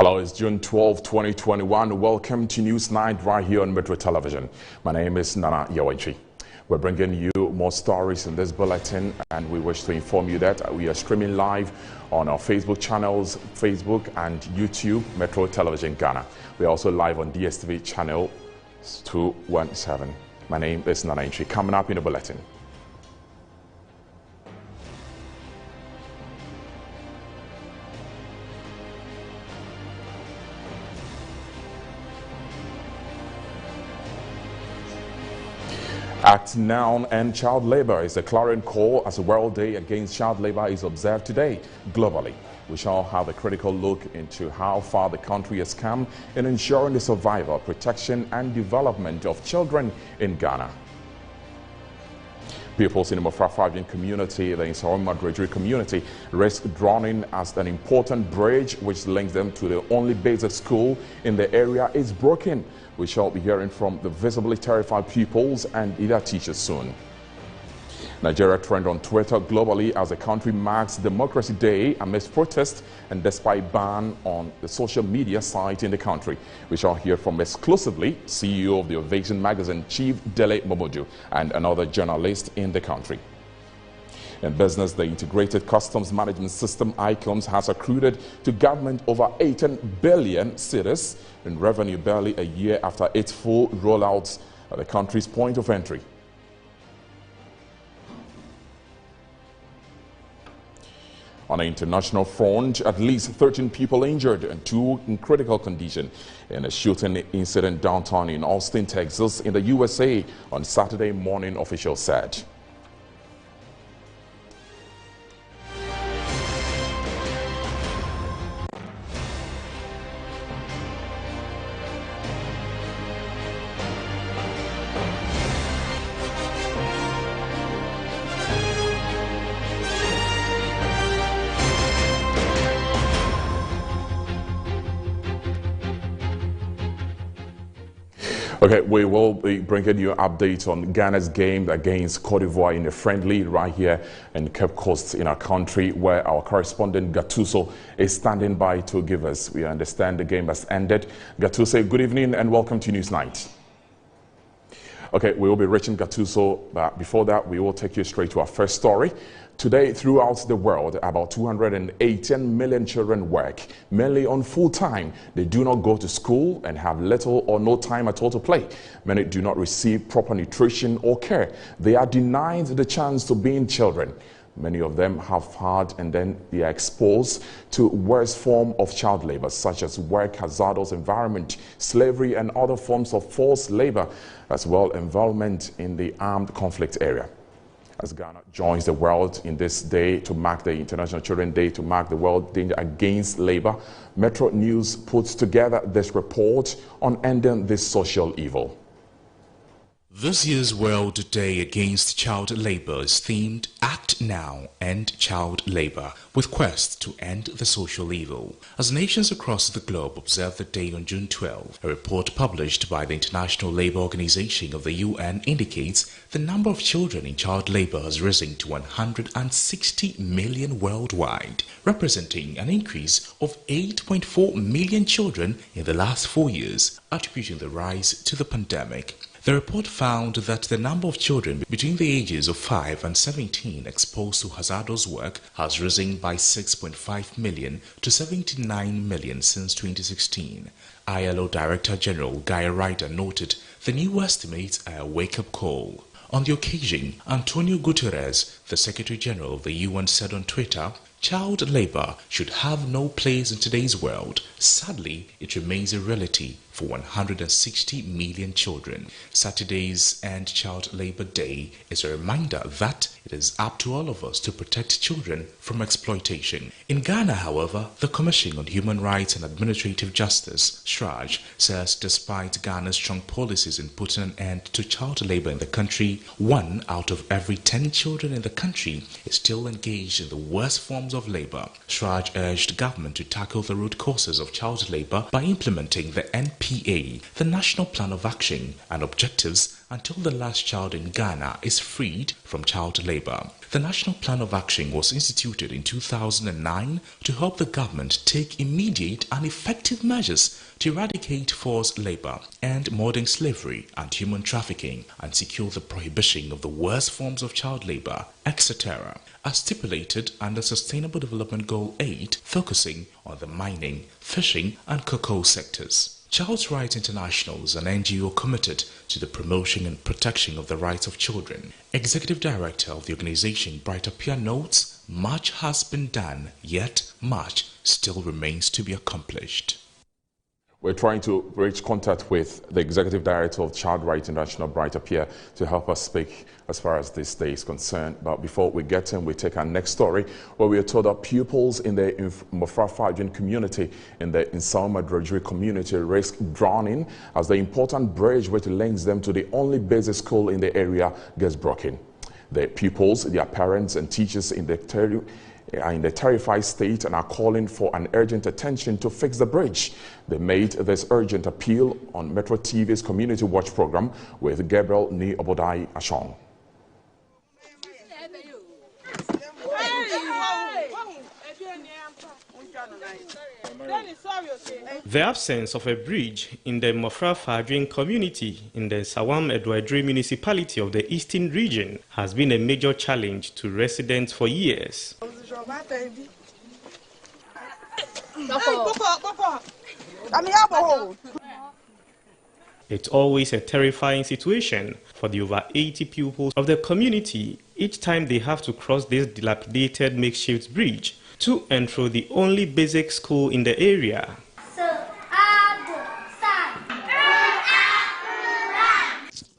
Hello, it's June 12, 2021. Welcome to News Night right here on Metro Television. My name is Nana Yawachi. We're bringing you more stories in this bulletin, and we wish to inform you that we are streaming live on our Facebook channels, Facebook and YouTube, Metro Television Ghana. We're also live on DSTV channel 217. My name is Nana Yawachi. Coming up in the bulletin. Act Now End Child Labor is a clarion call as a World Day Against Child Labor is observed today globally. We shall have a critical look into how far the country has come in ensuring the survival, protection and development of children in Ghana. Pupils in the Mofra community, the Insarom Madridri community, risk drowning as an important bridge which links them to the only basic school in the area is broken. We shall be hearing from the visibly terrified pupils and their teachers soon. Nigeria trend on Twitter globally as the country marks Democracy Day amidst protests and despite ban on the social media site in the country. We shall hear from exclusively CEO of the Ovation magazine, Chief Dele Momodu, and another journalist in the country. In business, the Integrated Customs Management System, ICOMS, has accrued to government over 18 billion cedis in revenue barely a year after its full rollout at the country's point of entry. On an international front, at least 13 people injured and 2 in critical condition in a shooting incident downtown in Austin, Texas, in the USA on Saturday morning, officials said. Okay, we will be bringing you updates on Ghana's game against Cote d'Ivoire in a friendly right here in Cape Coast in our country, where our correspondent Gattuso is standing by to give us. We understand the game has ended. Gattuso, good evening and welcome to News Night. Okay, we will be reaching Gattuso, but before that, we will take you straight to our first story. Today, throughout the world, about 218 million children work, mainly on full-time. They do not go to school and have little or no time at all to play. Many do not receive proper nutrition or care. They are denied the chance to being children. Many of them have had and then they are exposed to worst form of child labor, such as work hazardous environment, slavery and other forms of forced labor, as well involvement in the armed conflict area. As Ghana joins the world in this day to mark the International Children's Day, to mark the World Day Against Labor, Metro News puts together this report on ending this social evil. This year's World Day Against Child Labor is themed Act Now, End Child Labor, with quest to end the social evil. As nations across the globe observe the day on June 12, a report published by the International Labour Organization of the UN indicates the number of children in child labor has risen to 160 million worldwide, representing an increase of 8.4 million children in the last 4 years, attributing the rise to the pandemic. The report found that the number of children between the ages of 5 and 17 exposed to hazardous work has risen by 6.5 million to 79 million since 2016. ILO Director General Guy Ryder noted the new estimates are a wake-up call. On the occasion, Antonio Guterres, the Secretary General of the UN, said on Twitter, "Child labor should have no place in today's world. Sadly, it remains a reality for 160 million children." Saturday's End Child Labor Day is a reminder that it is up to all of us to protect children from exploitation. In Ghana, however, the Commission on Human Rights and Administrative Justice, SHRAJ, says despite Ghana's strong policies in putting an end to child labor in the country, 1 out of every 10 children in the country is still engaged in the worst forms of labor. SHRAJ urged government to tackle the root causes of child labor by implementing the NPA, the National Plan of Action, and objectives until the last child in Ghana is freed from child labor. The National Plan of Action was instituted in 2009 to help the government take immediate and effective measures to eradicate forced labor and modern slavery and human trafficking and secure the prohibition of the worst forms of child labor, etc., as stipulated under Sustainable Development Goal 8, focusing on the mining, fishing and cocoa sectors. Child Rights International is an NGO committed to the promotion and protection of the rights of children. Executive Director of the organization, Bright Appear, notes, much has been done, yet much still remains to be accomplished. We're trying to reach contact with the Executive Director of Child Rights International, Bright Appear, to help us speak as far as this day is concerned. But before we get in, we take our next story, where we are told that pupils in the Mofra community in the Nsawam Adrodri community risk drowning as the important bridge which links them to the only basic school in the area gets broken. The pupils, their parents and teachers are in the terrified state and are calling for an urgent attention to fix the bridge. They made this urgent appeal on Metro TV's Community Watch program with Gabriel Ni Obodai Ashong. The absence of a bridge in the Mofra Fadwin community in the Nsawam Adrodri municipality of the Eastern region has been a major challenge to residents for years. It's always a terrifying situation for the over 80 pupils of the community each time they have to cross this dilapidated makeshift bridge to and through the only basic school in the area.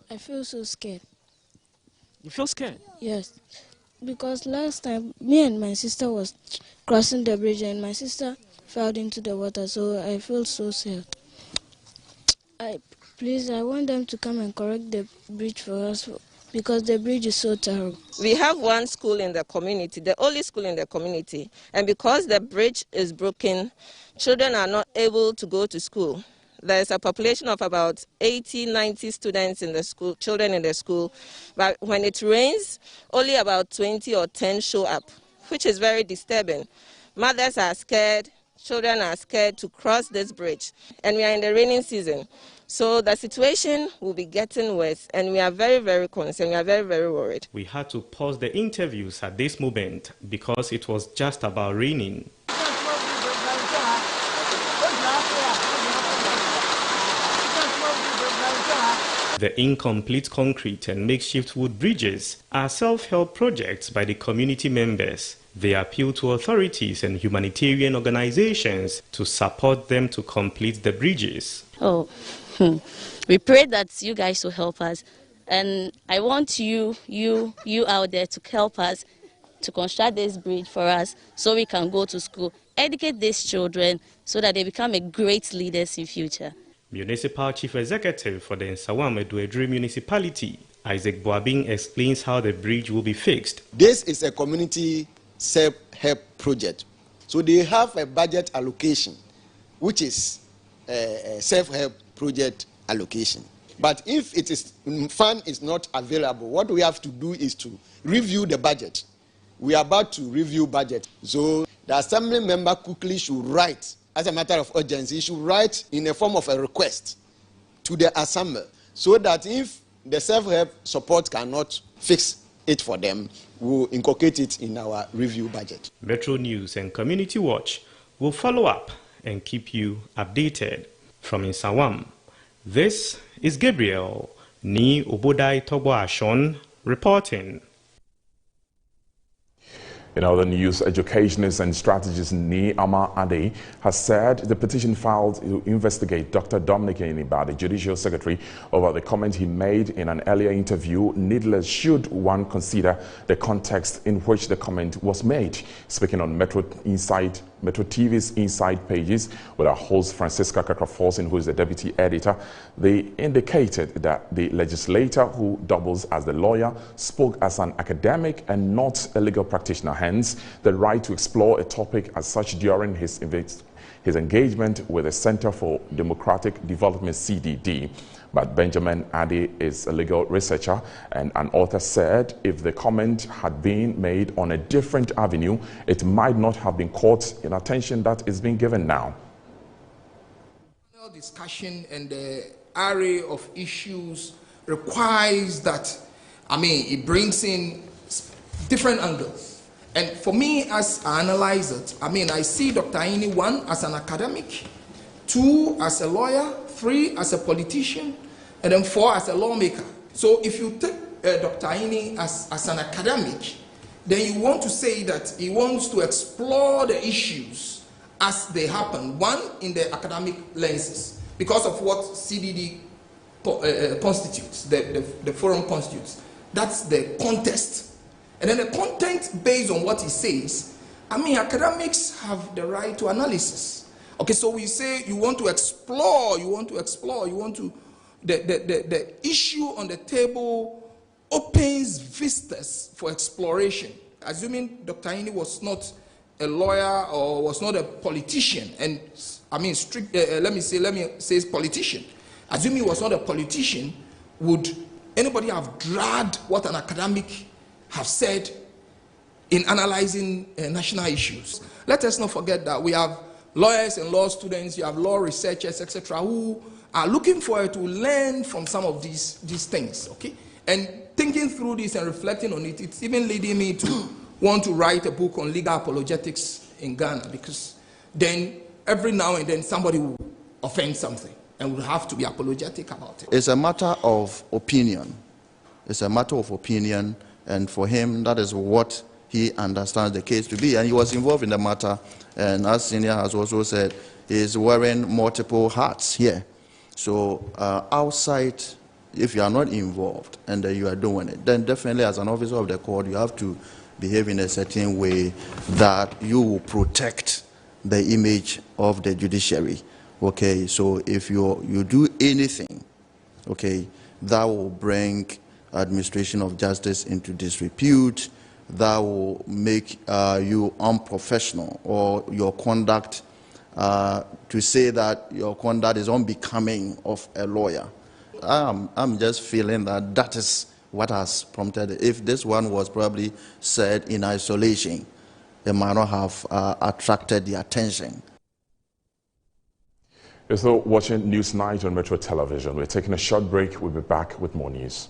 I feel so scared. You feel scared? Yes, because last time me and my sister was crossing the bridge and my sister fell into the water, so I feel so sad. I want them to come and correct the bridge for us because the bridge is so terrible. We have one school in the community, the only school in the community, and because the bridge is broken, children are not able to go to school. There's a population of about 80, 90 students in the school, children in the school, but when it rains, only about 20 or 10 show up, which is very disturbing. Mothers are scared, children are scared to cross this bridge, and we are in the raining season. So the situation will be getting worse, and we are very, very concerned. We are very, very worried. We had to pause the interviews at this moment because it was just about raining. The incomplete concrete and makeshift wood bridges are self-help projects by the community members. They appeal to authorities and humanitarian organizations to support them to complete the bridges. We pray that you guys will help us. And I want you out there to help us to construct this bridge for us so we can go to school, educate these children so that they become a great leaders in future. Municipal Chief Executive for the Nsawam Adrodri municipality, Isaac Boabing, explains how the bridge will be fixed. This is a community self-help project. So they have a budget allocation, which is a self-help project allocation. But if it is fund is not available, what we have to do is to review the budget. We are about to review budget. So the assembly member quickly should write, as a matter of urgency, should write in the form of a request to the assembly so that if the self-help support cannot fix it for them, we'll inculcate it in our review budget. Metro News and Community Watch will follow up and keep you updated. From Nsawam, this is Gabriel Ni Obodai Ashon reporting. In other news, educationist and strategist Ni Ama Ade has said the petition filed to investigate Dr. Dominic Eniba, the Judicial Secretary, over the comment he made in an earlier interview. Needless should one consider the context in which the comment was made. Speaking on Metro TV's Inside Pages with our host Francisca Kakraforsin, who is the deputy editor, they indicated that the legislator, who doubles as the lawyer, spoke as an academic and not a legal practitioner. Hence, the right to explore a topic as such during his his engagement with the Center for Democratic Development, CDD. But Benjamin Addy is a legal researcher and an author, said if the comment had been made on a different avenue, it might not have been caught in attention that is being given now. Discussion and the array of issues requires that, it brings in different angles. And for me, as I analyze it, I see Dr. Aini, 1, as an academic, 2, as a lawyer, 3, as a politician, and then 4, as a lawmaker. So if you take Dr. Aini as an academic, then you want to say that he wants to explore the issues as they happen. 1, in the academic lenses, because of what CDD constitutes, the forum constitutes. That's the context. And then the content based on what he says, academics have the right to analysis. Okay, so we say you want to explore, the issue on the table opens vistas for exploration. Assuming Dr. Aini was not a lawyer or was not a politician, and let me say politician. Assuming he was not a politician, would anybody have dragged what an academic have said in analyzing national issues? Let us not forget that we have lawyers and law students, you have law researchers, etc., who are looking forward to learn from some of these things, okay? And thinking through this and reflecting on it, it's even leading me to want to write a book on legal apologetics in Ghana, because then every now and then somebody will offend something and will have to be apologetic about it. It's a matter of opinion. It's a matter of opinion, and for him, that is what he understands the case to be. And he was involved in the matter, and as Senior has also said, he's wearing multiple hats here. So outside, if you are not involved and you are doing it, then definitely as an officer of the court, you have to behave in a certain way that you will protect the image of the judiciary. Okay, so if you do anything, okay, that will bring administration of justice into disrepute, that will make you unprofessional, or your conduct, to say that your conduct is unbecoming of a lawyer. I'm just feeling that is what has prompted it. If this one was probably said in isolation, it might not have attracted the attention. You're still watching News Night on Metro Television. We're taking a short break. We'll be back with more news.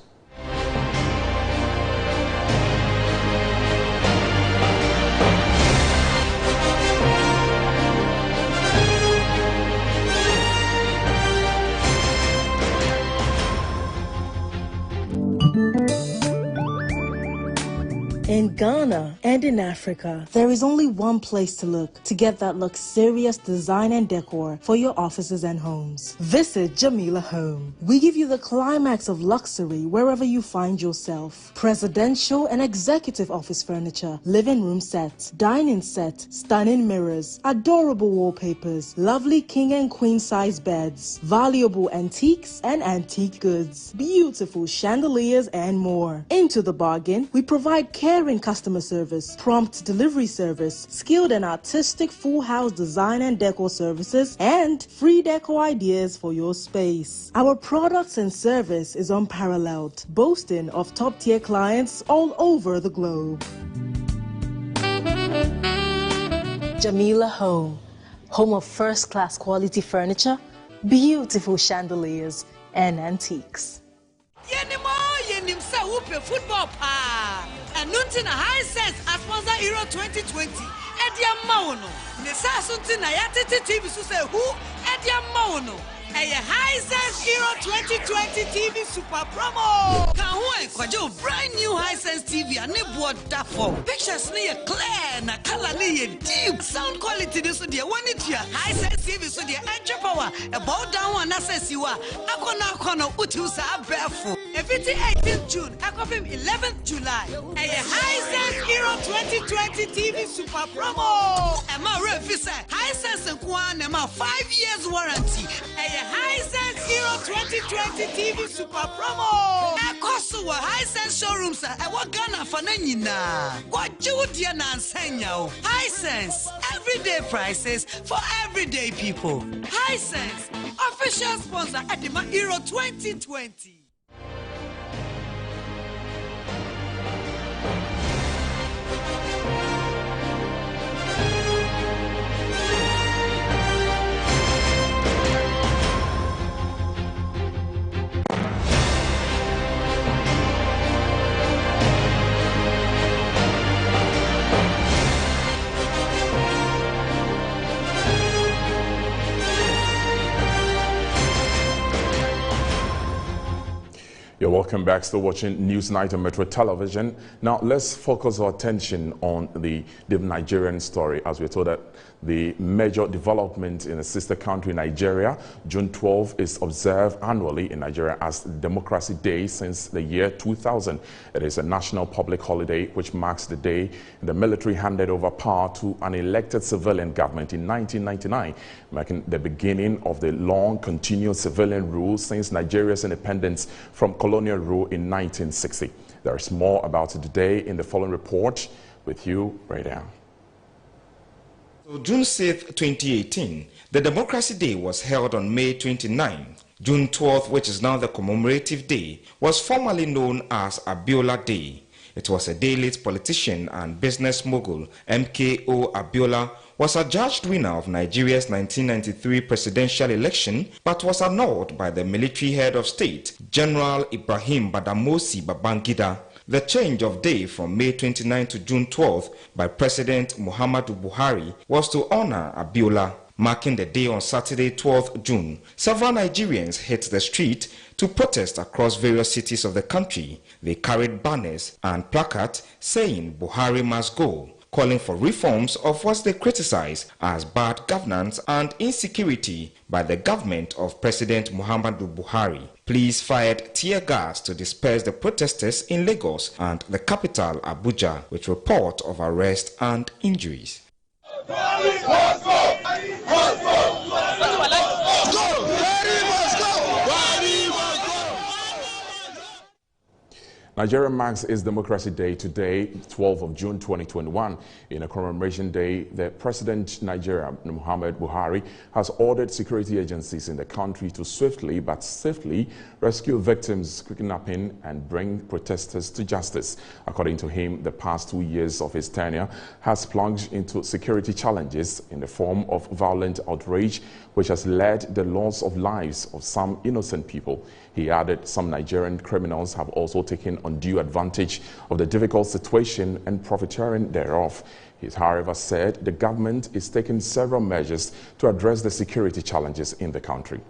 In Ghana and in Africa, there is only one place to look to get that luxurious design and decor for your offices and homes. Visit Jamila Home. We give you the climax of luxury wherever you find yourself. Presidential and executive office furniture, living room sets, dining set, stunning mirrors, adorable wallpapers, lovely king and queen size beds, valuable antiques and antique goods, beautiful chandeliers and more. Into the bargain, we provide caring customer service, prompt delivery service, skilled and artistic full house design and decor services, and free decor ideas for your space. Our products and service is unparalleled, boasting of top-tier clients all over the globe. Jamila Home, home of first-class quality furniture, beautiful chandeliers, and antiques. Football pa and nothing high sense as sponsor Euro 2020 Edia Mauno Nesa Suntina Yatiti TV say who Edia Mauno a high sense Euro 2020 TV super promo can who brand new high sense TV and what that for pictures near clear na color near deep sound quality this so dear one it here high sense TV so dear extra power about down one access you are akona utusa barefoot. If it's 18th June, I call him 11th July. A Hisense Euro 2020 TV super promo. And my review Hisense and Kwan and my 5 years warranty. A Hisense Euro 2020 TV super promo. I cost you a Hisense showrooms. I work Ghana for Nanina. What you dear Nansenya? Hisense. Every everyday prices for everyday people. Hisense, official sponsor at the Euro 2020. You're welcome back. Still watching Newsnight on Metro Television. Now let's focus our attention on the Nigerian story, as we're told that the major development in the sister country Nigeria. June 12 is observed annually in Nigeria as Democracy Day since the year 2000. It is a national public holiday which marks the day the military handed over power to an elected civilian government in 1999, marking the beginning of the long continuous civilian rule since Nigeria's independence from colonial rule in 1960. There is more about it today in the following report with you right now. So June 6, 2018, the Democracy Day was held on May 29. June 12, which is now the commemorative day, was formerly known as Abiola Day. It was a day late politician and business mogul MKO Abiola was adjudged winner of Nigeria's 1993 presidential election, but was annulled by the military head of state, General Ibrahim Badamasi Babangida. The change of day from May 29 to June 12 by President Muhammadu Buhari was to honor Abiola. Marking the day on Saturday, 12th June, several Nigerians hit the street to protest across various cities of the country. They carried banners and placards saying Buhari must go, calling for reforms of what they criticize as bad governance and insecurity by the government of President Muhammadu Buhari. Police fired tear gas to disperse the protesters in Lagos and the capital Abuja, with report of arrest and injuries. Nigeria marks its Democracy Day today, 12th of June 2021. In a commemoration day, the President Nigeria, Muhammadu Buhari, has ordered security agencies in the country to swiftly but safely rescue victims of kidnapping and bring protesters to justice. According to him, the past 2 years of his tenure has plunged into security challenges in the form of violent outrage, which has led the loss of lives of some innocent people. He added some Nigerian criminals have also taken undue advantage of the difficult situation and profiteering thereof. He, however, said the government is taking several measures to address the security challenges in the country.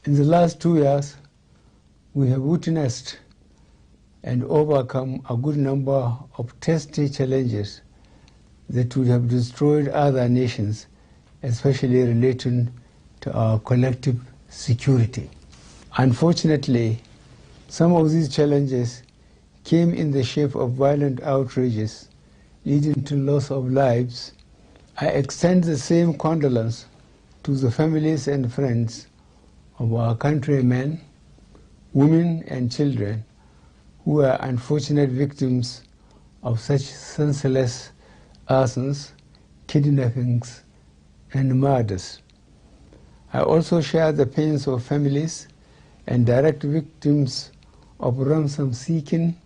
In the last 2 years, we have witnessed and overcome a good number of testy challenges that would have destroyed other nations, especially relating to our collective security. Unfortunately, some of these challenges came in the shape of violent outrages, leading to loss of lives. I extend the same condolence to the families and friends of our countrymen, women and children who are unfortunate victims of such senseless arsons, kidnappings, and murders. I also share the pains of families and direct victims of ransom seeking,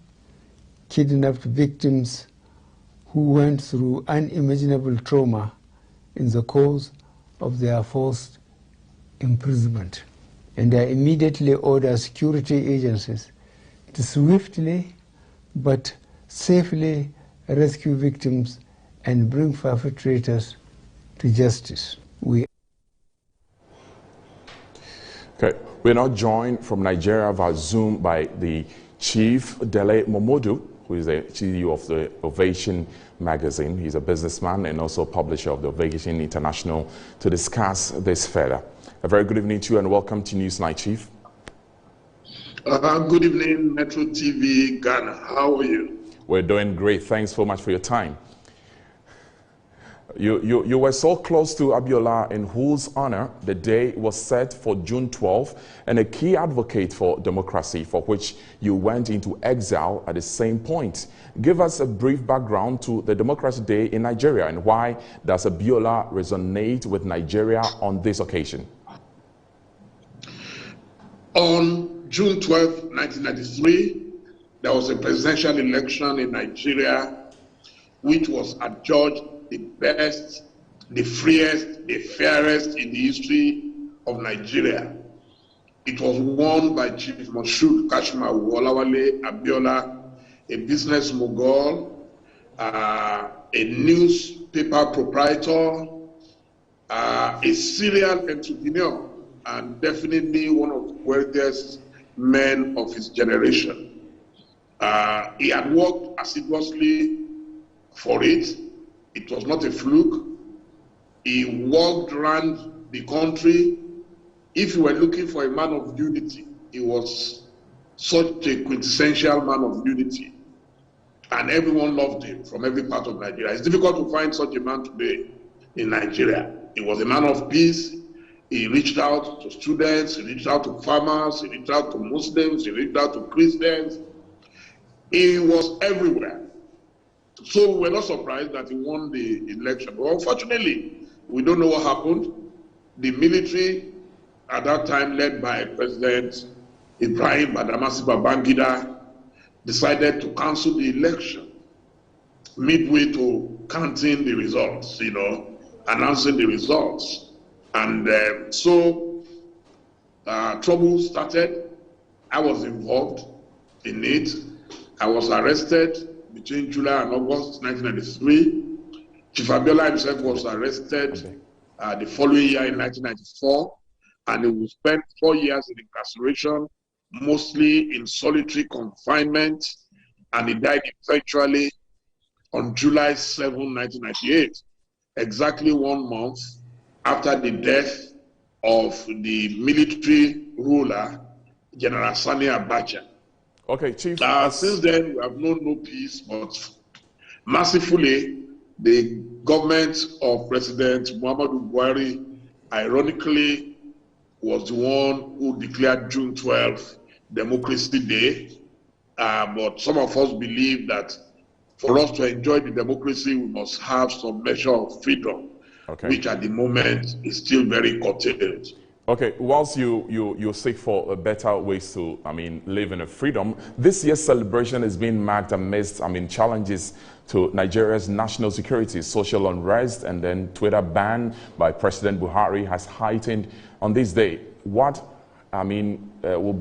kidnapped victims who went through unimaginable trauma in the course of their forced imprisonment. And I immediately order security agencies to swiftly but safely rescue victims and bring perpetrators to justice. Okay, we're now joined from Nigeria via Zoom by the Chief Dele Momodu, who is the CEO of the Ovation magazine. He's a businessman and also publisher of the Ovation International, to discuss this further. A very good evening to you and welcome to Newsnight, Chief. Good evening, Metro TV Ghana. How are you? We're doing great. Thanks so much for your time. You were so close to Abiola, in whose honor the day was set for June 12th, and a key advocate for democracy, for which you went into exile at the same point. Give us a brief background to the Democracy Day in Nigeria, and why does Abiola resonate with Nigeria on this occasion? On June 12, 1993, there was a presidential election in Nigeria, which was adjudged the best, the freest, the fairest in the history of Nigeria. It was won by Chief Moshood Kashimawo Olawale Abiola, a business mogul, a newspaper proprietor, a serial entrepreneur, and definitely one of the wealthiest men of his generation. He had worked assiduously for it. It was not a fluke. He walked around the country. If you were looking for a man of unity, he was such a quintessential man of unity. And everyone loved him from every part of Nigeria. It's difficult to find such a man today in Nigeria. He was a man of peace. He reached out to students, he reached out to farmers, he reached out to Muslims, he reached out to Christians. He was everywhere. So we were not surprised that he won the election. But unfortunately, we don't know what happened. The military at that time, led by President Ibrahim Badamasi Babangida, decided to cancel the election midway to counting the results, announcing the results. And so trouble started. I was involved in it. I was arrested between July and August 1993. Chief Abiola himself was arrested the following year in 1994, and he will spend 4 years in incarceration, mostly in solitary confinement, and he died eventually on July 7, 1998, exactly 1 month after the death of the military ruler, General Sani Abacha. Okay, Chief. Since then, we have known no peace, but mercifully, the government of President Muhammadu Buhari, ironically, was the one who declared June 12th Democracy Day. But some of us believe that for us to enjoy the democracy, we must have some measure of freedom, which at the moment is still very curtailed. Okay, whilst you seek for better ways to, live in a freedom, this year's celebration is being marked amidst, challenges to Nigeria's national security. Social unrest and then Twitter ban by President Buhari has heightened on this day. What, will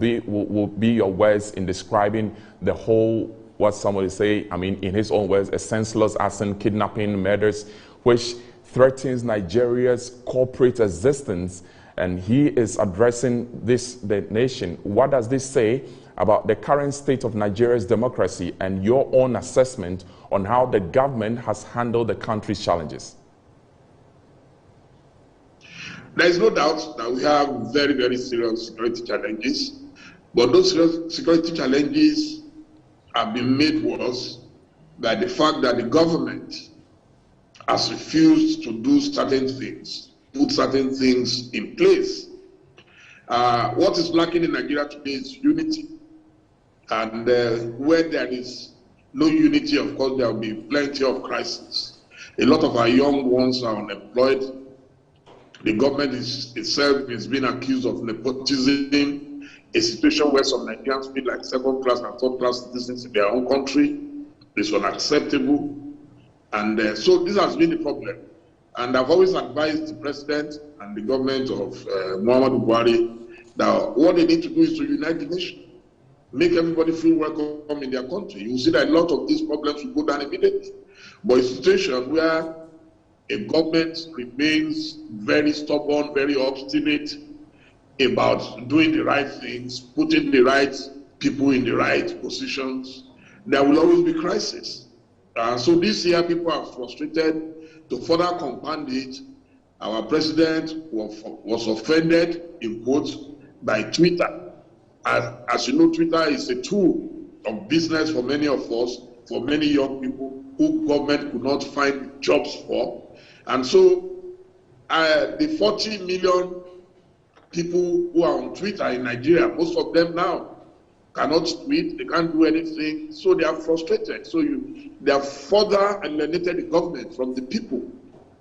be your words in describing the whole, what somebody say, in his own words, a senseless arson, kidnapping, murders, which threatens Nigeria's corporate existence? And he is addressing the nation. What does this say about the current state of Nigeria's democracy and your own assessment on how the government has handled the country's challenges? There is no doubt that we have very, very serious security challenges, but those serious security challenges have been made worse by the fact that the government has refused to do certain things, put certain things in place. What is lacking in Nigeria today is unity. And where there is no unity, of course, there will be plenty of crises. A lot of our young ones are unemployed. The government itself is being accused of nepotism, a situation where some Nigerians feel like second-class and third-class citizens in their own country. It's unacceptable. And so this has been the problem. And I've always advised the president and the government of Muhammadu Buhari that what they need to do is to unite the nation, make everybody feel welcome in their country. You will see that a lot of these problems will go down immediately. But a situation where a government remains very stubborn, very obstinate about doing the right things, putting the right people in the right positions, there will always be crisis. So this year, people are frustrated. To further compound it, our president was offended, in quotes, by Twitter. As you know, Twitter is a tool of business for many of us, for many young people who government could not find jobs for. And so the 40 million people who are on Twitter in Nigeria, most of them now cannot tweet, they can't do anything, so they are frustrated. So they have further alienated the government from the people.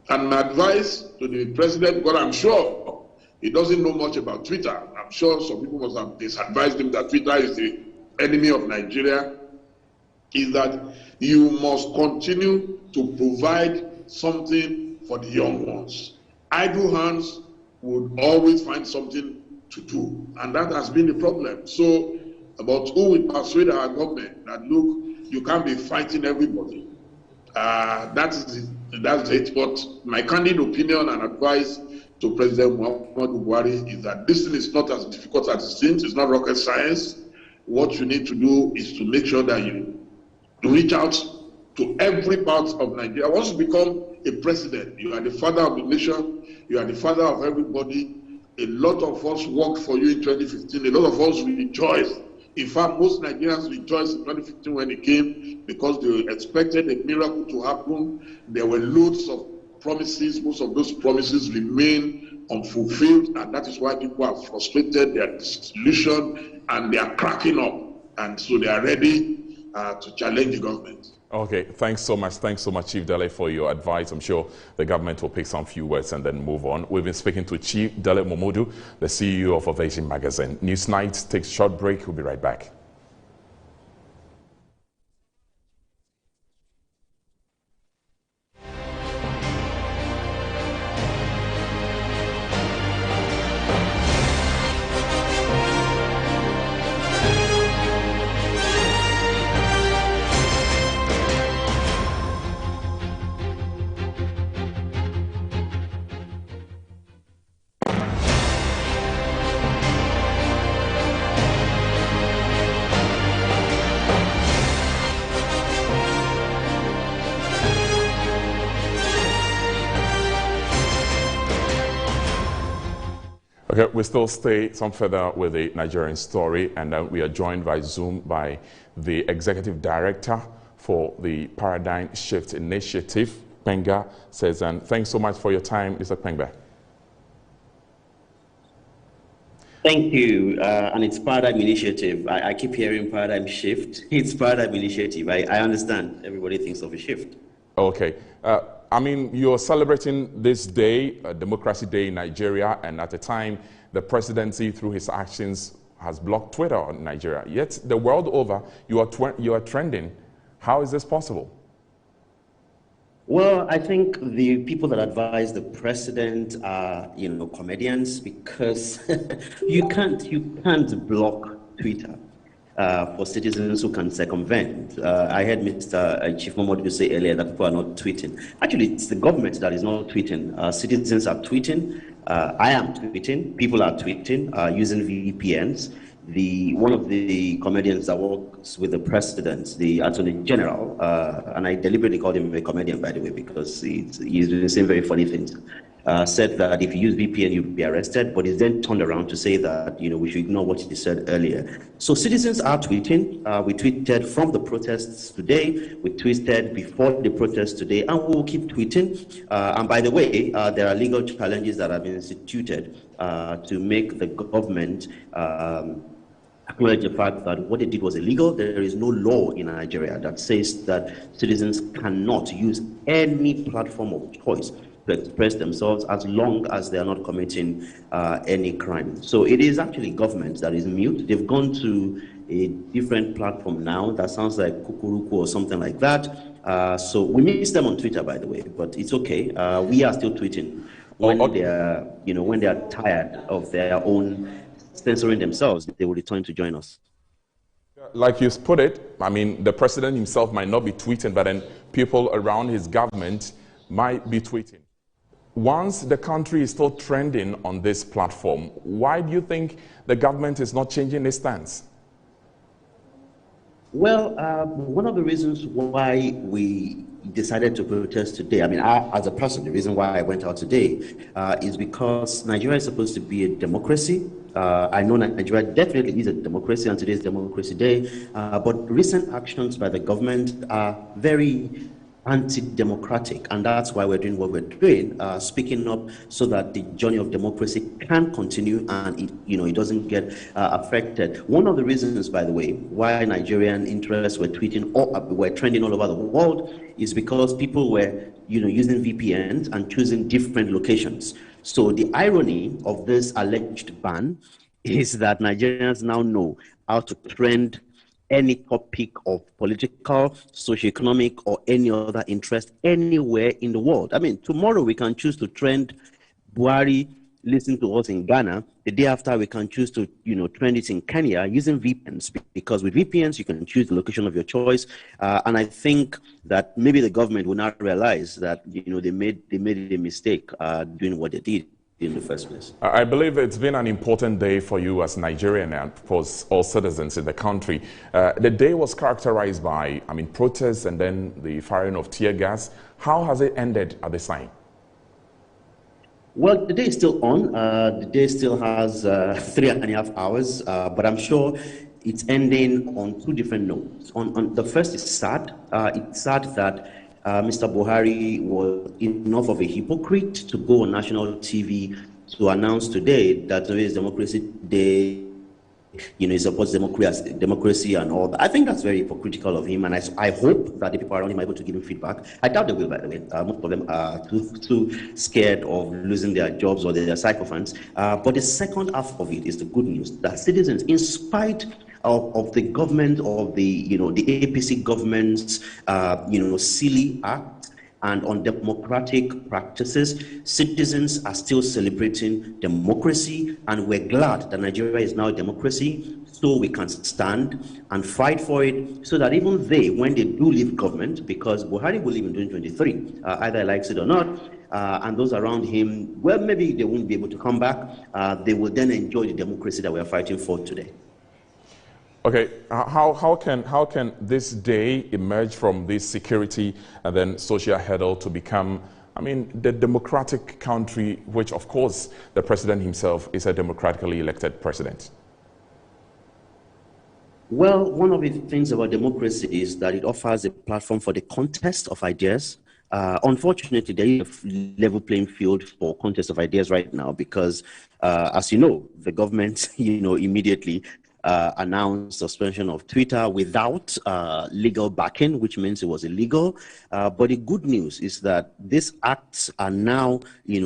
And my advice to the president, because I'm sure he doesn't know much about Twitter. I'm sure some people must have disadvised him that Twitter is the enemy of Nigeria, is that you must continue to provide something for the young ones. Idle hands would always find something to do, and that has been the problem. So, about who will persuade our government that, look, you can't be fighting everybody. That's it. But my candid opinion and advice to President Muhammadu Buhari is that this thing is not as difficult as it seems. It's not rocket science. What you need to do is to make sure that you reach out to every part of Nigeria. Once you become a president, you are the father of the nation, you are the father of everybody. A lot of us worked for you in 2015. A lot of us rejoiced. In fact, most Nigerians rejoiced in 2015 when it came because they expected a miracle to happen. There were loads of promises. Most of those promises remain unfulfilled, and that is why people are frustrated, they are disillusioned, and they are cracking up. And so they are ready to challenge the government. Okay, thanks so much. Thanks so much, Chief Dele, for your advice. I'm sure the government will pick some few words and then move on. We've been speaking to Chief Dele Momodu, the CEO of Ovation Magazine. Newsnight takes a short break. We'll be right back. Okay, we still stay some further with the Nigerian story, and we are joined by Zoom by the Executive Director for the Paradigm Shift Initiative, Kpenga Sezan. Thanks so much for your time, Mr. Kpenga. Thank you, and it's Paradigm Initiative. I keep hearing Paradigm Shift. It's Paradigm Initiative. I understand everybody thinks of a shift. Okay. I mean, you're celebrating this day, Democracy Day in Nigeria, and at the time, the presidency, through his actions, has blocked Twitter on Nigeria. Yet, the world over, you are trending. How is this possible? Well, I think the people that advise the president are, comedians, because you can't block Twitter. For citizens who can circumvent. I heard Mr. Chief Momodu say earlier that people are not tweeting. Actually, it's the government that is not tweeting. Citizens are tweeting. I am tweeting. People are tweeting using VPNs. One of the comedians that works with the president, the Attorney General, and I deliberately called him a comedian, by the way, because he's doing saying very funny things. Said that if you use VPN, you'll be arrested, but he's then turned around to say that, we should ignore what he said earlier. So citizens are tweeting. We tweeted from the protests today. We tweeted before the protests today, and we will keep tweeting. And by the way, there are legal challenges that have been instituted to make the government acknowledge the fact that what they did was illegal. There is no law in Nigeria that says that citizens cannot use any platform of choice to express themselves as long as they are not committing any crime. So it is actually government that is mute. They've gone to a different platform now that sounds like Kukuruku or something like that. So we miss them on Twitter, by the way, but it's okay. We are still tweeting when they are, when they are tired of their own censoring themselves. They will return to join us. Like you put it, I mean, the president himself might not be tweeting, but then people around his government might be tweeting. Once the country is still trending on this platform, why do you think the government is not changing its stance? Well, one of the reasons why we decided to protest today, I mean, as a person, the reason why I went out today is because Nigeria is supposed to be a democracy. I know Nigeria definitely is a democracy, and today is Democracy Day. But recent actions by the government are very anti-democratic, and that's why we're doing what we're doing, speaking up so that the journey of democracy can continue and it doesn't get affected. One of the reasons, by the way, why Nigerian interests were trending all over the world is because people were using VPNs and choosing different locations. So the irony of this alleged ban is that Nigerians now know how to trend any topic of political, socioeconomic, or any other interest anywhere in the world. I mean, tomorrow we can choose to trend Buhari listen to us in Ghana. The day after, we can choose to trend it in Kenya using VPNs, because with VPNs you can choose the location of your choice. And I think that maybe the government will not realize that they made a mistake doing what they did in the first place. I believe it's been an important day for you as Nigerian and for all citizens in the country. The day was characterized by, protests and then the firing of tear gas. How has it ended at this time? Well, the day is still on. The day still has 3.5 hours, but I'm sure it's ending on two different notes. On the first is sad. It's sad that Mr. Buhari was enough of a hypocrite to go on national TV to announce today that today is Democracy Day, he supports democracy and all that. I think that's very hypocritical of him, and I hope that the people around him are able to give him feedback. I doubt they will, by the way. Most of them are too scared of losing their jobs or their sycophants. But the second half of it is the good news, that citizens, in spite of the government, of the APC government's silly act and undemocratic practices, citizens are still celebrating democracy, and we're glad that Nigeria is now a democracy, so we can stand and fight for it, so that even they, when they do leave government, because Buhari will leave in 2023, either he likes it or not, and those around him, well, maybe they won't be able to come back, they will then enjoy the democracy that we are fighting for today. Okay, how can this day emerge from this security and then social hurdle to become, the democratic country, which of course the president himself is a democratically elected president? Well, one of the things about democracy is that it offers a platform for the contest of ideas. Unfortunately, there is a level playing field for contest of ideas right now because, as you know, the government, immediately announced suspension of Twitter without legal backing, which means it was illegal. But the good news is that these acts are now,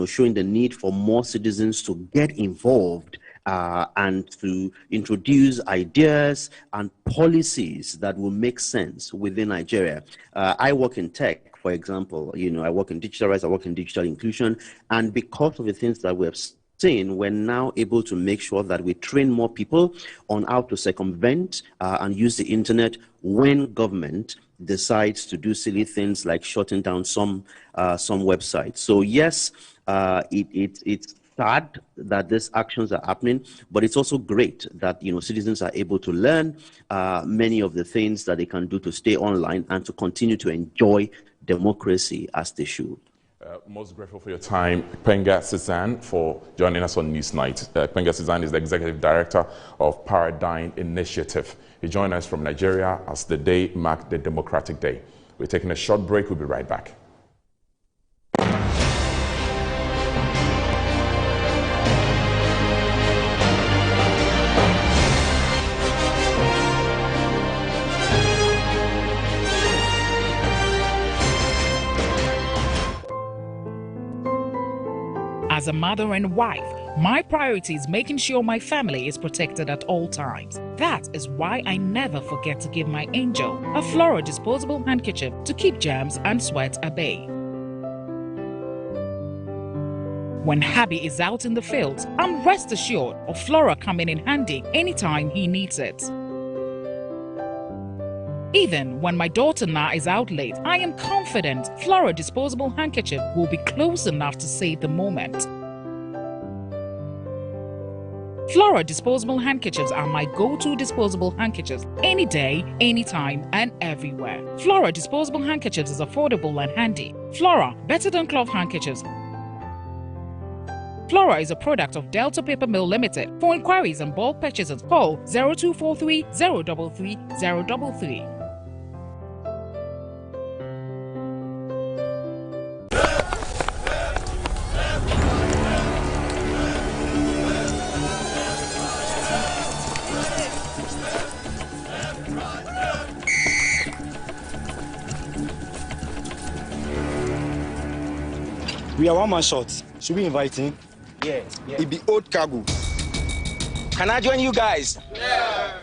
showing the need for more citizens to get involved and to introduce ideas and policies that will make sense within Nigeria. I work in tech, for example. I work in digital rights, I work in digital inclusion, and because of the things that we have seen, we're now able to make sure that we train more people on how to circumvent and use the internet when government decides to do silly things like shutting down some websites. So yes, it's sad that these actions are happening, but it's also great that citizens are able to learn many of the things that they can do to stay online and to continue to enjoy democracy as they should. Most grateful for your time, Kpenga Cezanne, for joining us on Newsnight. Kpenga Cezanne is the Executive Director of Paradigm Initiative. He joined us from Nigeria as the day marked the Democratic Day. We're taking a short break. We'll be right back. As a mother and wife, my priority is making sure my family is protected at all times. That is why I never forget to give my angel a Flora disposable handkerchief to keep germs and sweat at bay. When Habi is out in the field, I'm rest assured of Flora coming in handy anytime he needs it. Even when my daughter Na is out late, I am confident Flora disposable handkerchief will be close enough to save the moment. Flora disposable handkerchiefs are my go-to disposable handkerchiefs any day, anytime, and everywhere. Flora disposable handkerchiefs is affordable and handy. Flora, better than cloth handkerchiefs. Flora is a product of Delta Paper Mill Limited. For inquiries and bulk purchases, call 0243 033 033. We are one man short. Should we invite him? Yeah. It be old cargo. Can I join you guys? Yeah.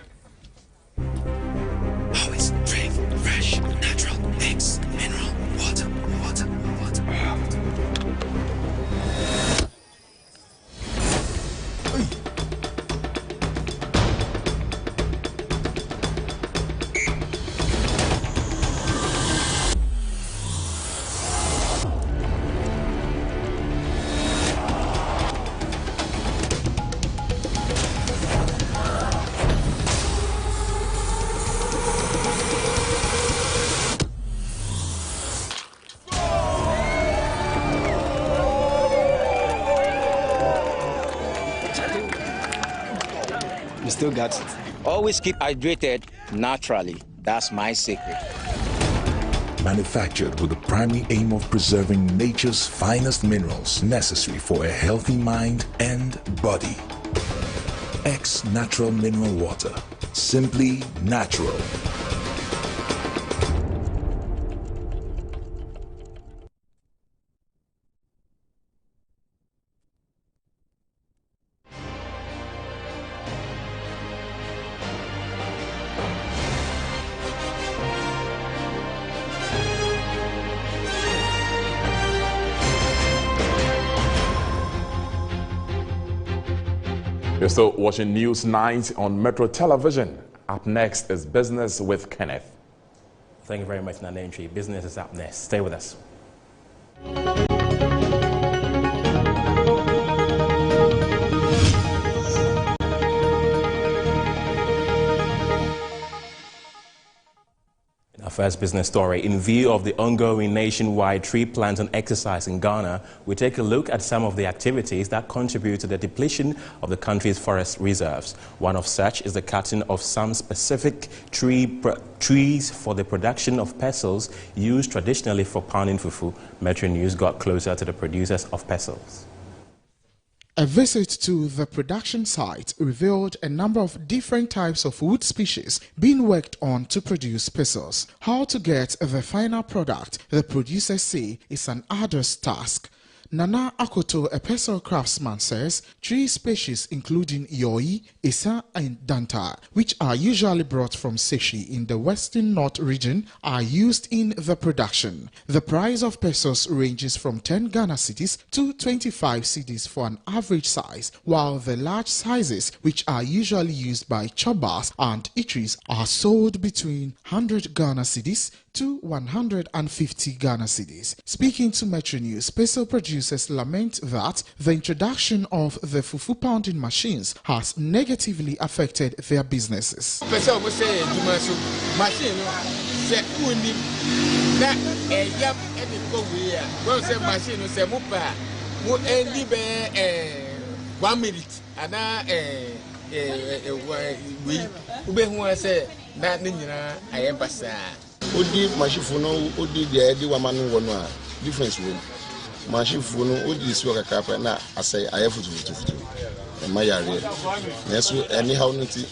Always drink fresh, natural X mineral water. You still got it. Always keep hydrated naturally. That's my secret. Manufactured with the primary aim of preserving nature's finest minerals necessary for a healthy mind and body. X Natural Mineral Water. Simply natural. You're still watching News 9 on Metro Television. Up next is Business with Kenneth. Thank you very much, Nanentri. Business is up next. Stay with us. Our first business story. In view of the ongoing nationwide tree planting exercise in Ghana, we take a look at some of the activities that contribute to the depletion of the country's forest reserves. One of such is the cutting of some specific trees for the production of pestles used traditionally for pounding fufu. Metro News got closer to the producers of pestles. A visit to the production site revealed a number of different types of wood species being worked on to produce pestles. How to get the final product, the producers say, is an arduous task. Nana Akoto, a pestle craftsman, says tree species including Yoi, Esa and Danta, which are usually brought from Seshi in the western north region, are used in the production. The price of pestles ranges from 10 Ghana cedis to 25 cedis for an average size, while the large sizes, which are usually used by chobas and eateries, are sold between 100 Ghana cedis to 150 Ghana cedis. Speaking to Metro News, pestle producers lament that the introduction of the fufu pounding machines has negatively affected their businesses. Odi machine no odi dia edi wa manu wono a difference wo machine no odi isi okaka na asai ayefutu e mayare na so anyhow nti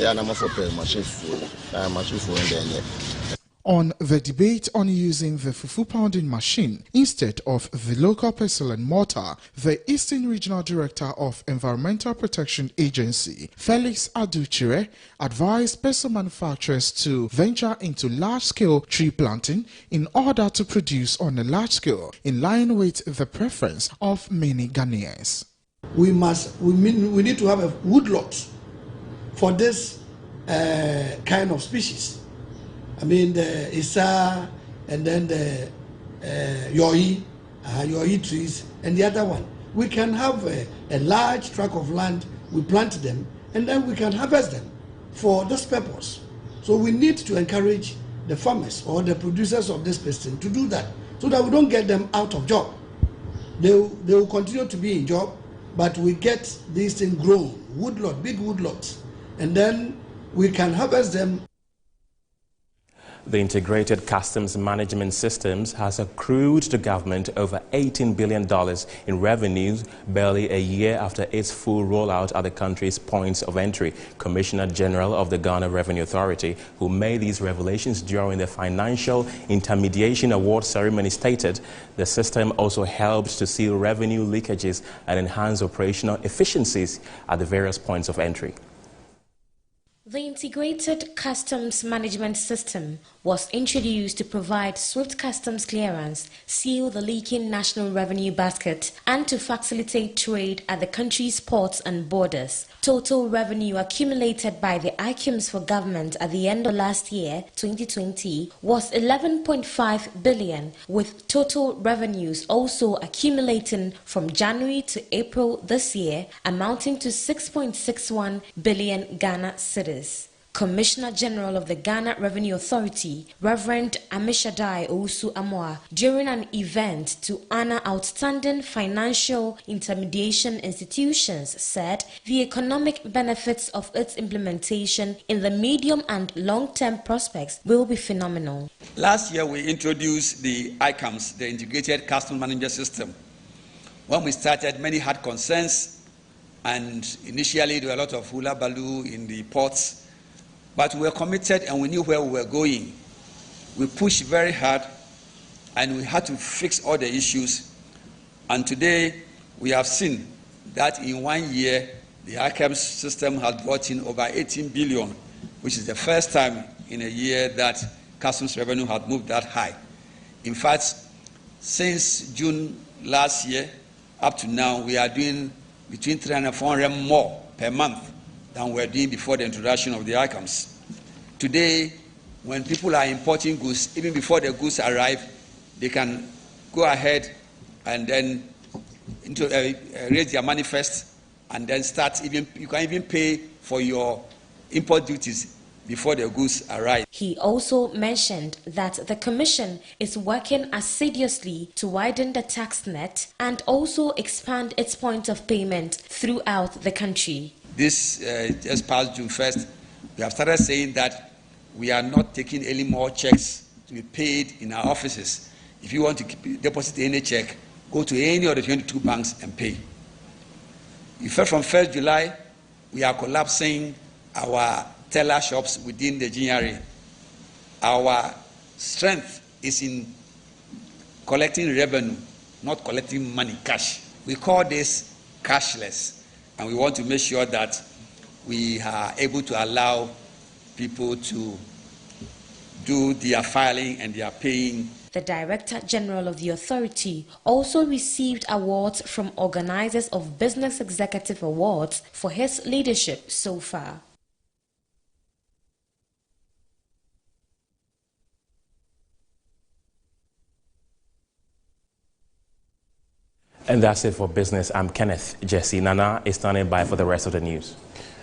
ya na mafo pe machine ndenya. On the debate on using the fufu pounding machine instead of the local pestle and mortar, the Eastern Regional Director of Environmental Protection Agency, Felix Aduchire, advised pestle manufacturers to venture into large-scale tree planting in order to produce on a large scale, in line with the preference of many Ghanaians. We need to have a woodlot for this kind of species. I mean the Isa and then the Yoi trees and the other one. We can have a large tract of land, we plant them and then we can harvest them for this purpose. So we need to encourage the farmers or the producers of this person to do that so that we don't get them out of job. They will continue to be in job, but we get these things grown, woodlot, big woodlots, and then we can harvest them. The Integrated Customs Management Systems has accrued to government over $18 billion in revenues barely a year after its full rollout at the country's points of entry. Commissioner General of the Ghana Revenue Authority, who made these revelations during the Financial Intermediation Award ceremony, stated the system also helped to seal revenue leakages and enhance operational efficiencies at the various points of entry. The Integrated Customs Management System was introduced to provide swift customs clearance, seal the leaking national revenue basket, and to facilitate trade at the country's ports and borders. Total revenue accumulated by the ICUMS for government at the end of last year, 2020, was 11.5 billion, with total revenues also accumulating from January to April this year, amounting to 6.61 billion Ghana cedis. Commissioner General of the Ghana Revenue Authority, Reverend Amishadai Owusu Amoah, during an event to honor outstanding financial intermediation institutions, said the economic benefits of its implementation in the medium and long-term prospects will be phenomenal. Last year, we introduced the ICUMS, the Integrated Customs Management System. When we started, many had concerns, and initially there were a lot of hula baloo in the ports. But we were committed and we knew where we were going. We pushed very hard and we had to fix all the issues. And today we have seen that in 1 year, the ICUMS system has brought in over 18 billion, which is the first time in a year that customs revenue had moved that high. In fact, since June last year up to now, we are doing between 300 and 400 more per month than we were doing before the introduction of the ICUMS. Today, when people are importing goods, even before the goods arrive, they can go ahead and then raise their manifest and then start, you can even pay for your import duties before the goods arrive. He also mentioned that the Commission is working assiduously to widen the tax net and also expand its point of payment throughout the country. This just past June 1st, we have started saying that we are not taking any more checks to be paid in our offices. If you want to deposit any check, go to any of the 22 banks and pay. In fact, from 1st July, we are collapsing our teller shops within the GRA. Our strength is in collecting revenue, not collecting money, cash. We call this cashless. And we want to make sure that we are able to allow people to do their filing and their paying. The Director General of the authority also received awards from organizers of Business Executive Awards for his leadership so far. And that's it for business. I'm Kenneth Jesse. Nana is standing by for the rest of the news.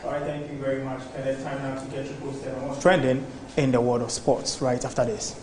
All right, thank you very much, Kenneth. Time now to get you posted on what's trending in the world of sports right after this.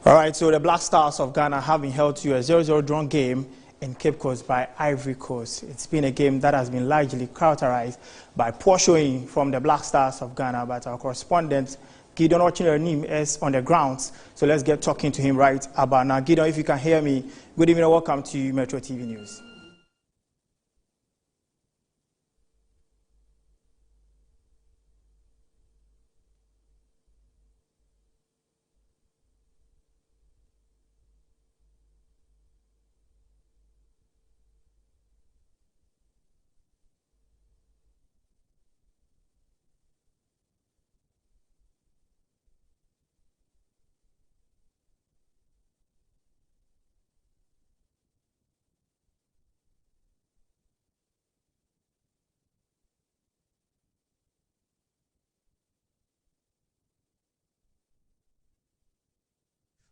All right, so the Black Stars of Ghana have been held to a 0-0 drawn game in Cape Coast by Ivory Coast. It's been a game that has been largely characterized by poor showing from the Black Stars of Ghana, but our correspondent Gideon Ochinerim is on the grounds, so let's get talking to him right about now. Gideon, if you can hear me, good evening and welcome to Metro TV News.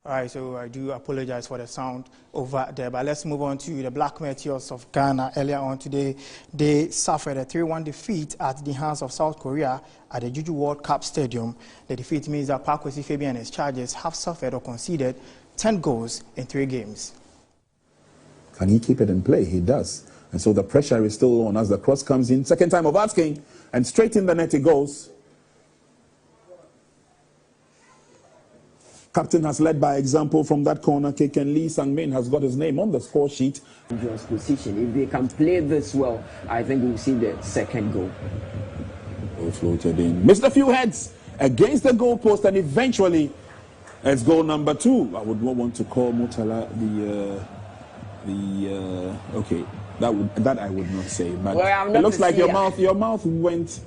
All right, so I do apologize for the sound over there, but let's move on to the Black Meteors of Ghana. Earlier on today, they suffered a 3-1 defeat at the hands of South Korea at the Juju World Cup Stadium. The defeat means that Park Kwesi Fabian and his Chargers have suffered or conceded 10 goals in 3 games. Can he keep it in play? He does. And so the pressure is still on as the cross comes in. Second time of asking, and straight in the net it goes. Captain has led by example from that corner kick, and Lee Sang-min has got his name on the score sheet. Position. If they can play this well, I think we'll see the second goal. Floated in. Missed a few heads against the goalpost, and eventually it's goal number 2. I would not want to call Mutala okay, that I would not say. But well, it looks like your mouth went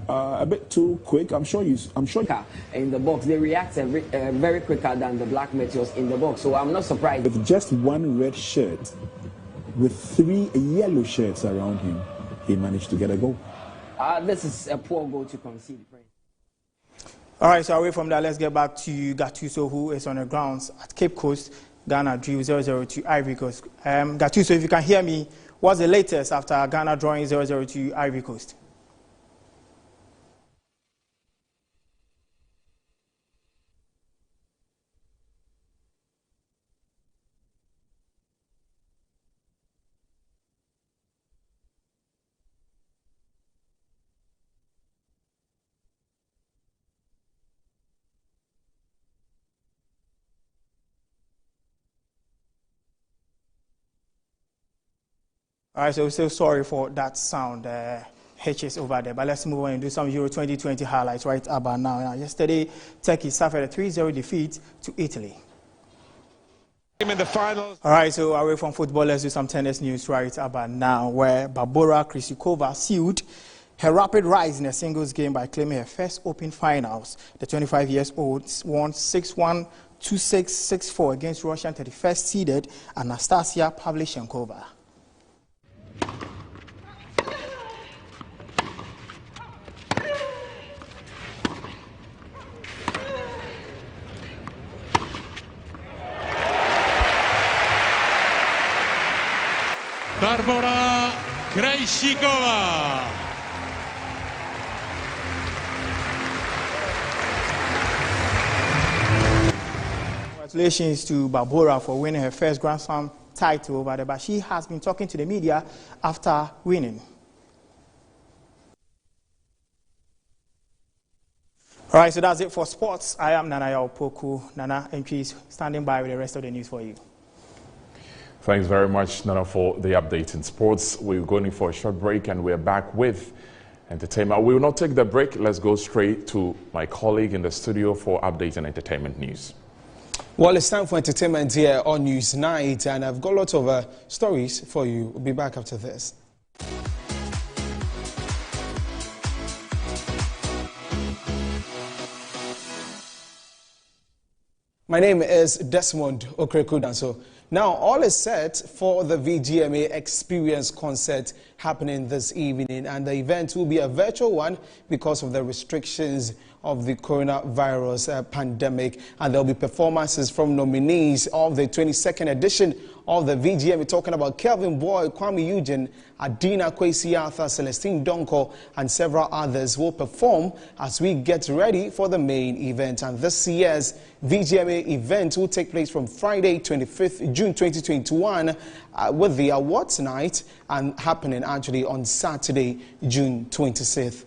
a bit too quick. I'm sure. In the box, they react very quicker than the Black Meteors in the box. So I'm not surprised. With just 1 red shirt, with 3 yellow shirts around him, he managed to get a goal. This is a poor goal to concede. All right, so away from that, let's get back to Gattuso, who is on the grounds at Cape Coast. Ghana drew 0-0 to Ivory Coast. Gattuso, if you can hear me, what's the latest after Ghana drawing 0-0 to Ivory Coast? All right, so we're still sorry for that sound. Hitches over there, but let's move on and do some Euro 2020 highlights right about now. Yesterday, Turkey suffered a 3-0 defeat to Italy. In the finals. All right, so away from football, let's do some tennis news right about now, where Barbora Krejcikova sealed her rapid rise in the singles game by claiming her first Open finals. The 25-year-old won 6-1, 2-6, 6-4 against Russian 31st seeded Anastasia Pavlyuchenkova. Barbora Krejcikova. Congratulations to Barbora for winning her first Grand Slam title over there, but she has been talking to the media after winning. All right, so that's it for sports. I am Nana Opoku. Nana Entry is standing by with the rest of the news for you. Thanks very much, Nana, for the update in sports. We're going for a short break and we're back with entertainment. We will not take the break. Let's go straight to my colleague in the studio for update and entertainment news. Well, it's time for entertainment here on News Night, and I've got lots of stories for you. We'll be back after this. My name is Desmond Okrekudanso. Now, all is set for the VGMA Experience concert happening this evening, and the event will be a virtual one because of the restrictions of the coronavirus pandemic, and there will be performances from nominees of the 22nd edition of the VGMA, talking about Kelvin Boy, Kwame Eugene, Adina Kwesi Arthur, Celestine Donko, and several others will perform as we get ready for the main event. And this year's VGMA event will take place from Friday, 25th June 2021, with the awards night and happening actually on Saturday, June 26th.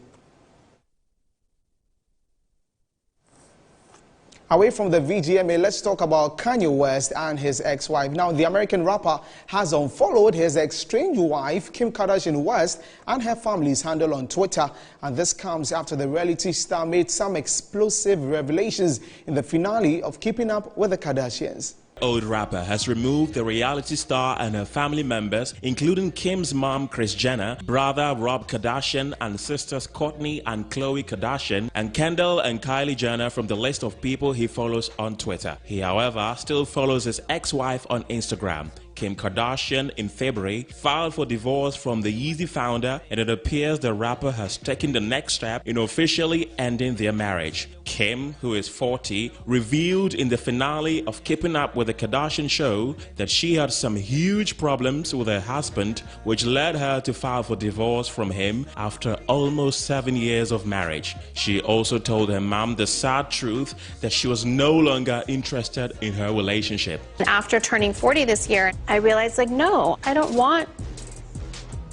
Away from the VGMA, let's talk about Kanye West and his ex-wife. Now, the American rapper has unfollowed his estranged wife, Kim Kardashian West, and her family's handle on Twitter. And this comes after the reality star made some explosive revelations in the finale of Keeping Up with the Kardashians. Old rapper has removed the reality star and her family members, including Kim's mom, Kris Jenner, brother Rob Kardashian, and sisters Kourtney and Khloe Kardashian, and Kendall and Kylie Jenner from the list of people he follows on Twitter. He, however, still follows his ex-wife on Instagram. Kim Kardashian, in February, filed for divorce from the Yeezy founder, and it appears the rapper has taken the next step in officially ending their marriage. Kim, who is 40, revealed in the finale of Keeping Up with the Kardashian show that she had some huge problems with her husband, which led her to file for divorce from him after almost 7 years of marriage. She also told her mom the sad truth that she was no longer interested in her relationship. After turning 40 this year, I realized, like, no, I don't want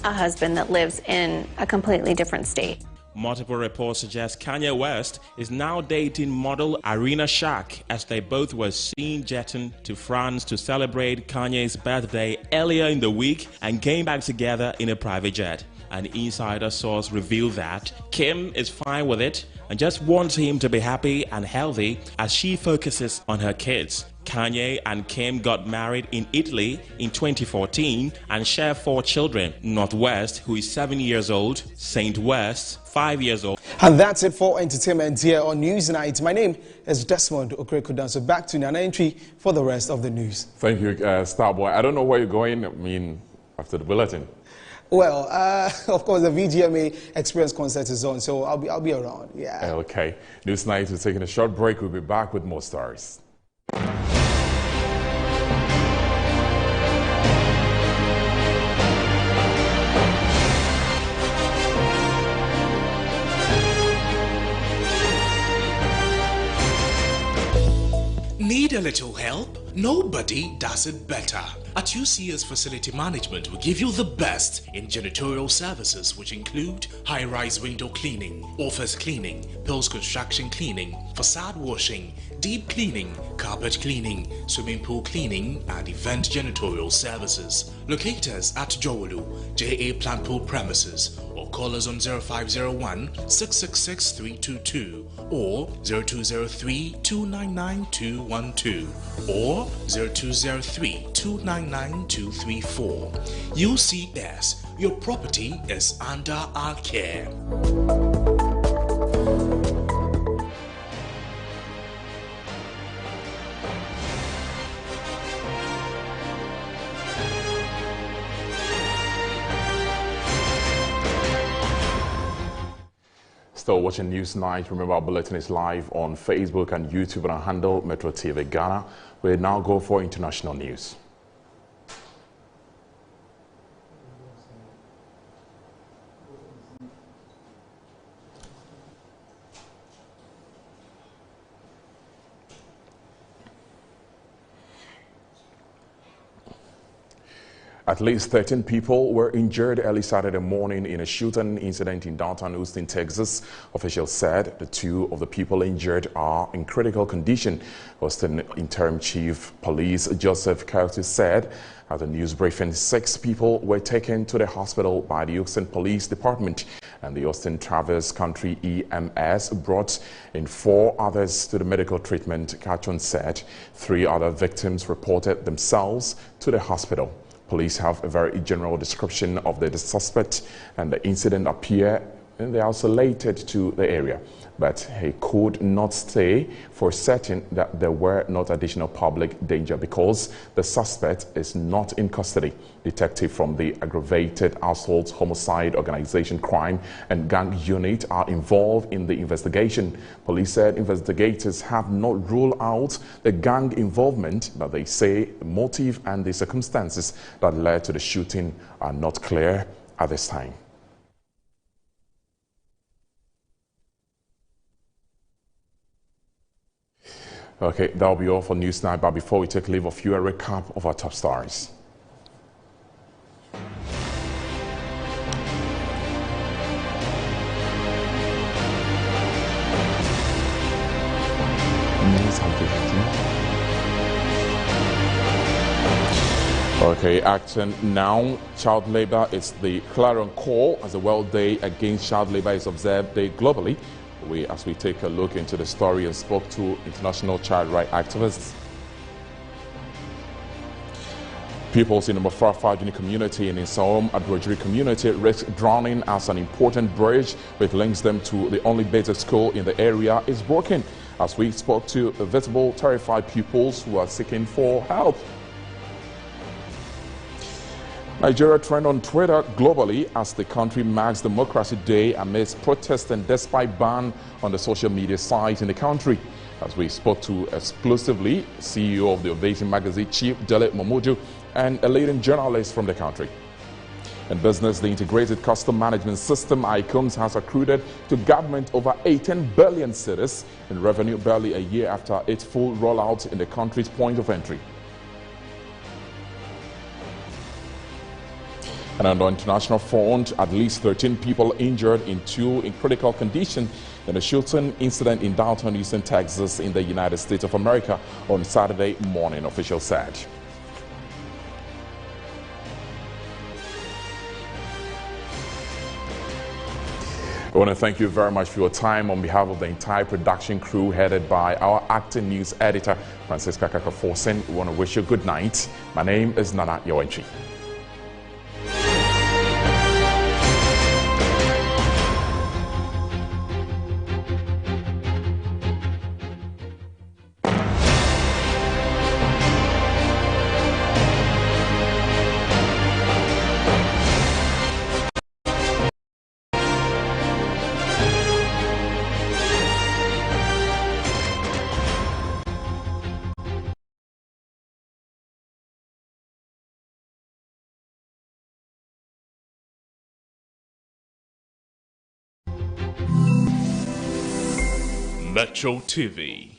a husband that lives in a completely different state. Multiple reports suggest Kanye West is now dating model Irina Shayk, as they both were seen jetting to France to celebrate Kanye's birthday earlier in the week and came back together in a private jet. An insider source revealed that Kim is fine with it and just wants him to be happy and healthy as she focuses on her kids. Kanye and Kim got married in Italy in 2014 and share 4 children. Northwest, who is 7 years old, Saint West, 5 years old. And that's it for entertainment here on Newsnight. My name is Desmond Okrekodan. So back to Nana Entry for the rest of the news. Thank you, Starboy. I don't know where you're going, after the bulletin. Well, of course, the VGMA Experience concert is on, so I'll be around. Yeah. Okay. Newsnight is taking a short break. We'll be back with more stories. Need a little help? Nobody does it better. At UCS Facility Management, we give you the best in janitorial services, which include high-rise window cleaning, office cleaning, post-construction cleaning, facade washing, deep cleaning, carpet cleaning, swimming pool cleaning, and event janitorial services. Locate us at Jowolu, JA Plant Pool premises, or call us on 0501-666-322 or 0203-299-212 or 0203-299-234. UCS, your property is under our care. Still watching Newsnight. Remember, our bulletin is live on Facebook and YouTube on our handle, Metro TV Ghana. We now go for international news. At least 13 people were injured early Saturday morning in a shooting incident in downtown Houston, Texas. Officials said the 2 of the people injured are in critical condition. Houston Interim Chief Police Joseph Curtis said at a news briefing 6 people were taken to the hospital by the Houston Police Department, and the Austin Traverse County EMS brought in 4 others to the medical treatment. Cachon said 3 other victims reported themselves to the hospital. Police have a very general description of the suspect, and the incident appear and they are isolated to the area, but he could not say for certain that there were not additional public danger because the suspect is not in custody. Detectives from the Aggravated Assault Homicide Organization Crime and Gang Unit are involved in the investigation. Police said investigators have not ruled out the gang involvement, but they say the motive and the circumstances that led to the shooting are not clear at this time. Okay, that'll be all for Newsnight, but before we take leave of you, a recap of our top stories. Okay, action now. Child labor is the clarion call as the World Day Against Child Labor is observed globally. As we take a look into the story and spoke to international child rights activists. Pupils in the Mafrafa Junior community and in Saom Adrojiri community risk drowning as an important bridge which links them to the only basic school in the area is broken. As we spoke to visible terrified pupils who are seeking for help. Nigeria trend on Twitter globally as the country marks Democracy Day amidst protests and despite ban on the social media site in the country. As we spoke to exclusively CEO of the Ovation magazine, Chief Dele Momodu, and a leading journalist from the country. In business, the Integrated Custom Management System, ICUMS, has accrued to government over 18 billion cedis in revenue barely a year after its full rollout in the country's point of entry. And on the international front, at least 13 people injured in critical condition in a shooting incident in downtown Houston, Texas, in the United States of America on Saturday morning, officials said. I want to thank you very much for your time on behalf of the entire production crew headed by our acting news editor, Francisca Kakaforsen. We want to wish you good night. My name is Nana Yoenchi. Metro TV.